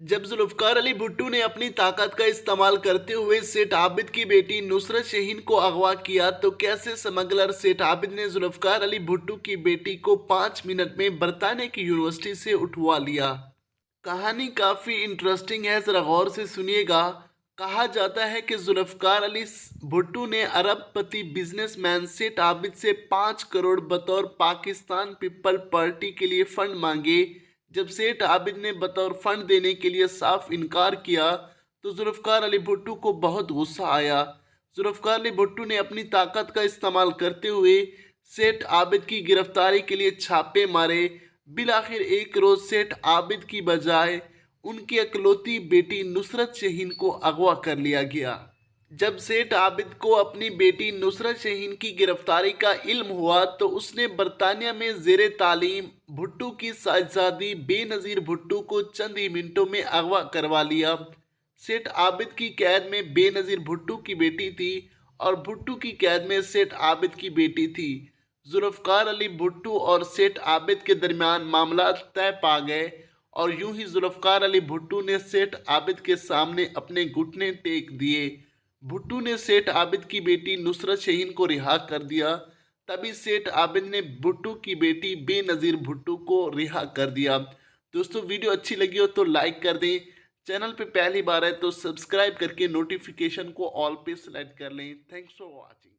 जब जुल्फ़िकार अली भुट्टो ने अपनी ताकत का इस्तेमाल करते हुए सेठ आबिद की बेटी नुसरत शाहीन को अगवा किया तो कैसे स्मगलर सेठ आबिद ने जुल्फ़िकार अली भुट्टो की बेटी को 5 मिनट में बरतानिया की यूनिवर्सिटी से उठवा लिया। कहानी काफ़ी इंटरेस्टिंग है, ज़रा गौर से सुनिएगा। कहा जाता है कि जुल्फ़िकार अली भुट्टो ने अरबपति बिजनेसमैन सेठ आबिद से 5 करोड़ बतौर पाकिस्तान पीपल पार्टी के लिए फंड मांगे। जब सेठ आबिद ने बतौर फंड देने के लिए साफ इनकार किया तो जुल्फ़िकार अली भुट्टो को बहुत गुस्सा आया। जुल्फ़िकार अली भुट्टो ने अपनी ताकत का इस्तेमाल करते हुए सेठ आबिद की गिरफ्तारी के लिए छापे मारे। बिलाखिर एक रोज़ सेठ आबिद की बजाय उनकी इकलौती बेटी नुसरत शाहीन को अगवा कर लिया गया। जब सेठ आबिद को अपनी बेटी नुसरत शाहीन की गिरफ्तारी का इल्म हुआ तो उसने बरतानिया में ज़ेरे तालीम भुट्टो की साहिबजादी बेनज़ीर भुट्टो को चंद ही मिनटों में अगवा करवा लिया। सेठ आबिद की कैद में बेनज़ीर भुट्टो की बेटी थी और भुट्टो की कैद में सेठ आबिद की बेटी थी। जुल्फ़िकार अली भुट्टो और सेठ आबिद के दरमियान मामला तय पा गए और यूं ही जुल्फ़िकार अली भुट्टो ने सेठ आबिद के सामने अपने घुटने टेक दिए। भुट्टो ने सेठ आबिद की बेटी नुसरत शाहीन को रिहा कर दिया। तभी सेठ आबिद ने भुट्टो की बेटी बेनज़ीर भुट्टो को रिहा कर दिया। दोस्तों, वीडियो अच्छी लगी हो तो लाइक कर दें। चैनल पे पहली बार है तो सब्सक्राइब करके नोटिफिकेशन को ऑल पे सेलेक्ट कर लें। Thanks for watching.